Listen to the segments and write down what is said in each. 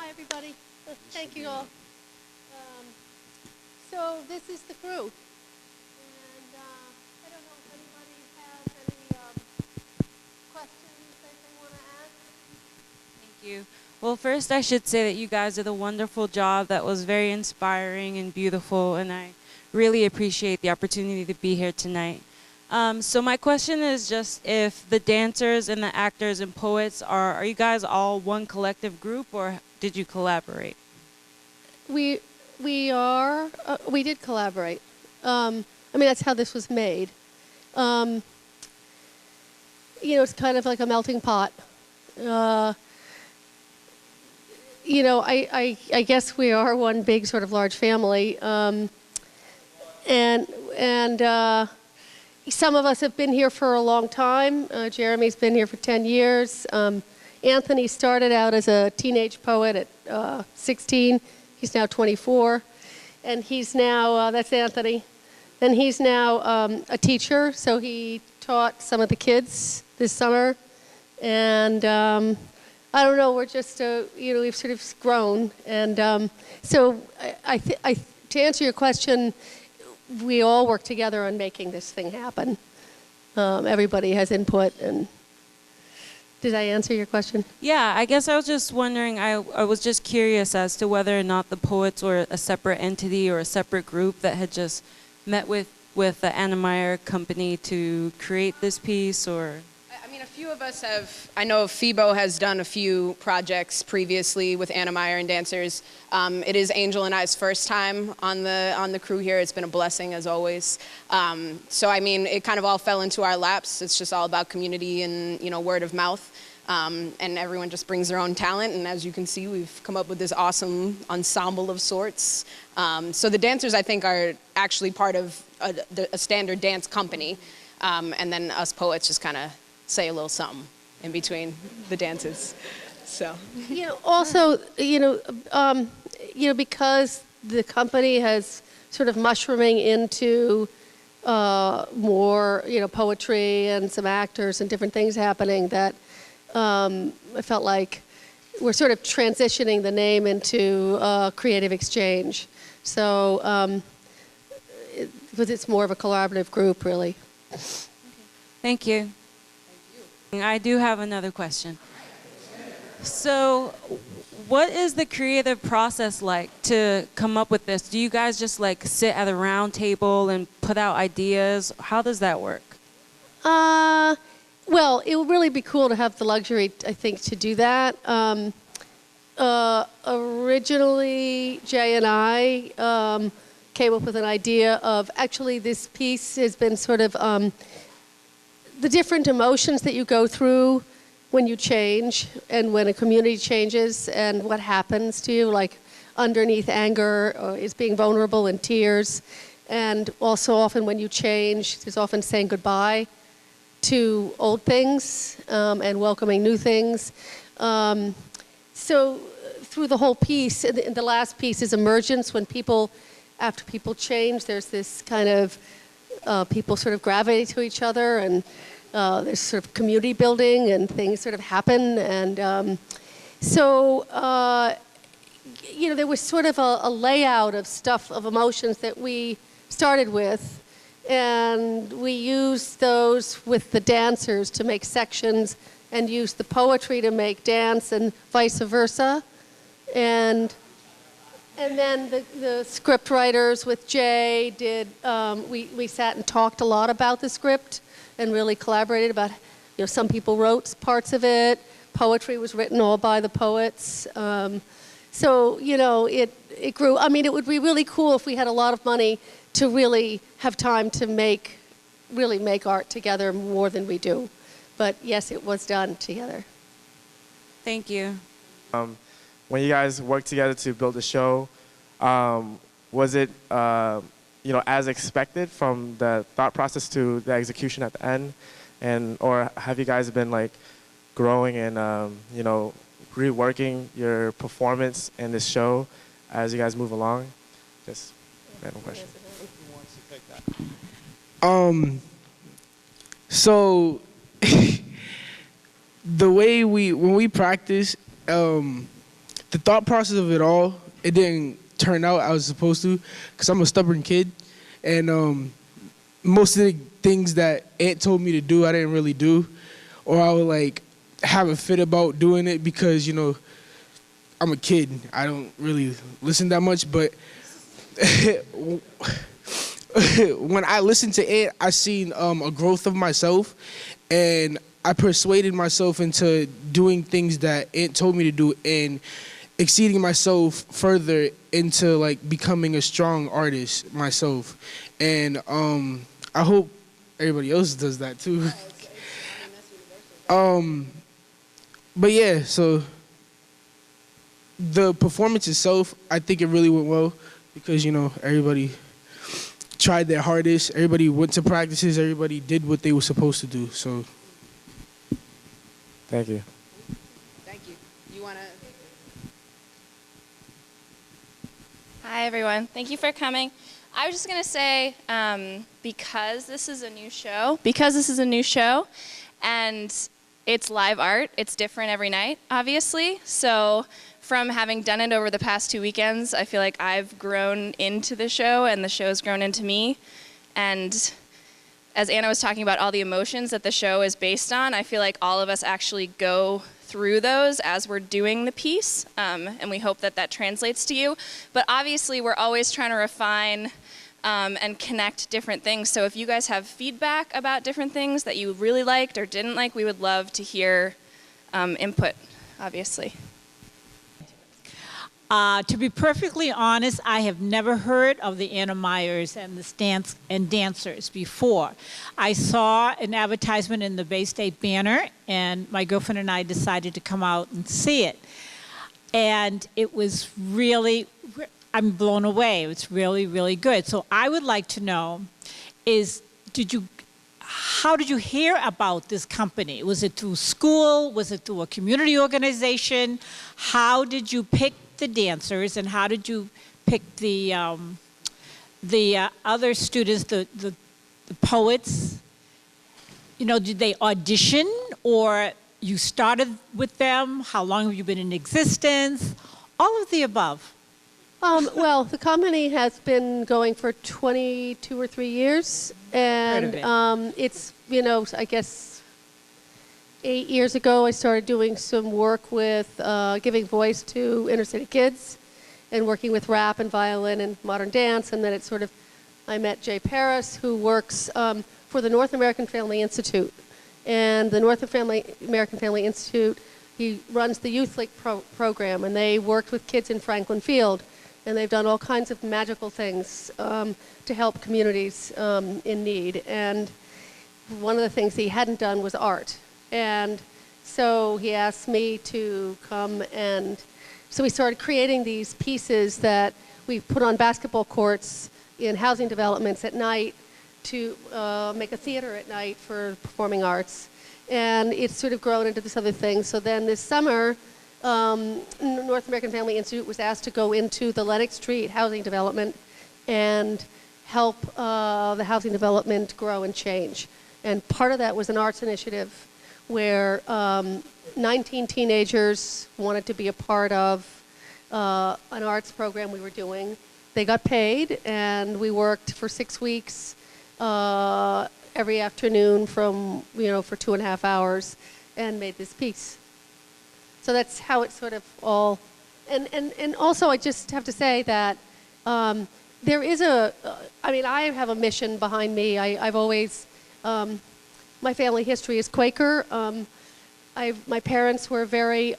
Hi, everybody. Thank you all. So this is the crew. And I don't know if anybody has any questions that they want to ask. Thank you. Well, first I should say that you guys did a wonderful job. That was very inspiring and beautiful, and I really appreciate the opportunity to be here tonight. So my question is just if the dancers and the actors and poets are you guys all one collective group or did you collaborate? We did collaborate. I mean, that's how this was made. It's kind of like a melting pot. I guess we are one big sort of large family. And some of us have been here for a long time. Jeremy's been here for 10 years. Anthony started out as a teenage poet at 16. He's now 24. And he's now, that's Anthony. And he's now a teacher, so he taught some of the kids this summer. And I don't know, we're just, we've sort of grown. And so to answer your question, we all work together on making this thing happen. Everybody has input. And did I answer your question? Yeah, I guess I was just wondering, I was just curious as to whether or not the poets were a separate entity or a separate group that had just met with the Anna Meyer company to create this piece, or... I mean, a few of us have, I know FIBO has done a few projects previously with Anna Meyer and dancers. It is Angel and I's first time on the crew here. It's been a blessing as always. So I mean, it kind of all fell into our laps. It's just all about community and, word of mouth. And everyone just brings their own talent. And as you can see, we've come up with this awesome ensemble of sorts. So the dancers, I think, are actually part of a standard dance company. And then us poets just kind of say a little something in between the dances. So. Also, because the company has sort of mushrooming into more, poetry and some actors and different things happening, that I felt like we're sort of transitioning the name into Creative Exchange. So because it's more of a collaborative group, really. Thank you. I do have another question. So what is the creative process like to come up with this? Do you guys just like sit at a round table and put out ideas? How does that work? Well, it would really be cool to have the luxury, I think, to do that. Originally, Jay and I came up with an idea of, actually this piece has been sort of the different emotions that you go through when you change and when a community changes and what happens to you, like underneath anger is being vulnerable and tears. And also often when you change, there's often saying goodbye to old things and welcoming new things. So through the whole piece, the last piece is emergence. When after people change, there's this kind of, people sort of gravitate to each other, and there's sort of community building and things sort of happen. And there was sort of a layout of stuff, of emotions that we started with. And we used those with the dancers to make sections and used the poetry to make dance and vice versa. And then the script writers with Jay did, we sat and talked a lot about the script and really collaborated about, some people wrote parts of it. Poetry was written all by the poets. So, it grew. I mean, it would be really cool if we had a lot of money to really have time to really make art together more than we do. But yes, it was done together. Thank you. When you guys worked together to build the show, was it, as expected from the thought process to the execution at the end? Or have you guys been like growing and, reworking your performance in this show as you guys move along? Just a random question. So the way when we practice, the the thought process of it all, it didn't turn out I was supposed to, because I'm a stubborn kid. And most of the things that Aunt told me to do, I didn't really do. Or I would like have a fit about doing it because, you know, I'm a kid. I don't really listen that much. But when I listened to Aunt, I seen a growth of myself. And I persuaded myself into doing things that Aunt told me to do and exceeding myself further into like becoming a strong artist myself. And I hope everybody else does that too. But yeah, so the performance itself, I think it really went well because, you know, everybody tried their hardest, everybody went to practices, everybody did what they were supposed to do. So Thank you. Thank you. You want to? Hi, everyone. Thank you for coming. I was just going to say, because this is a new show, and it's live art, it's different every night, obviously. So from having done it over the past 2 weekends, I feel like I've grown into the show, and the show's grown into me. And as Anna was talking about all the emotions that the show is based on, I feel like all of us actually go through those as we're doing the piece, and we hope that that translates to you. But obviously, we're always trying to refine and connect different things. So if you guys have feedback about different things that you really liked or didn't like, we would love to hear input, obviously. To be perfectly honest, I have never heard of the Anna Myers and the dancers before. I saw an advertisement in the Bay State Banner, and my girlfriend and I decided to come out and see it. And it was really, I'm blown away. It was really, really good. So I would like to know how did you hear about this company? Was it through school? Was it through a community organization? How did you pick the dancers, and how did you pick the other students, the poets? You know, did they audition, or you started with them? How long have you been in existence? All of the above. Well, the company has been going for 22 or 3 years, and it's, you know, I guess 8 years ago I started doing some work with giving voice to inner city kids and working with rap and violin and modern dance, and then I met Jay Paris, who works for the North American Family Institute. And the North American Family Institute, he runs the Youth Link program, and they worked with kids in Franklin Field. And they've done all kinds of magical things to help communities in need. And one of the things he hadn't done was art. And so he asked me to come, and so we started creating these pieces that we put on basketball courts in housing developments at night to make a theater at night for performing arts. And it's sort of grown into this other thing. So then this summer, North American Family Institute was asked to go into the Lenox Street housing development and help the housing development grow and change. And part of that was an arts initiative where 19 teenagers wanted to be a part of an arts program we were doing. They got paid, and we worked for 6 weeks every afternoon for 2.5 hours and made this piece. So that's how it sort of all, and also I just have to say that there is I have a mission behind me. I've always, my family history is Quaker. My parents were very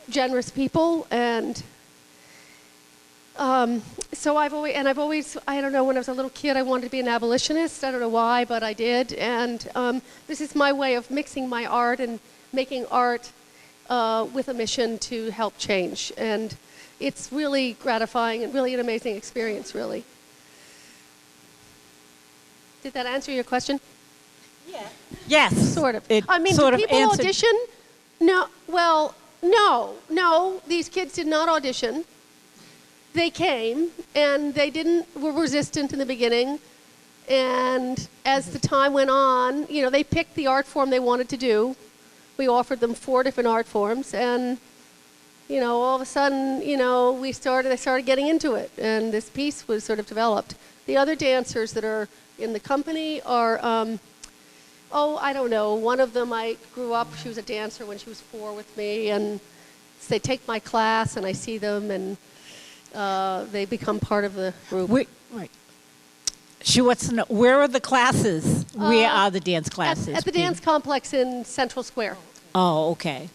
generous people, and so I've always, I don't know, when I was a little kid, I wanted to be an abolitionist. I don't know why, but I did. And this is my way of mixing my art and making art with a mission to help change. And it's really gratifying and really an amazing experience, really. Did that answer your question? Yeah. Yes. Sort of. It I mean, sort do of people answered. audition? No. Well, no. These kids did not audition. They came, and they were resistant in the beginning. And as the time went on, they picked the art form they wanted to do. We offered them 4 different art forms, and all of a sudden, they started getting into it, and this piece was sort of developed. The other dancers that are in the company are, I don't know. One of them, I grew up, she was a dancer when she was 4 with me, and they take my class, and I see them, and they become part of the group. Right. She wants to know, where are the classes? Where are the dance classes? At the dance complex in Central Square. Oh, okay.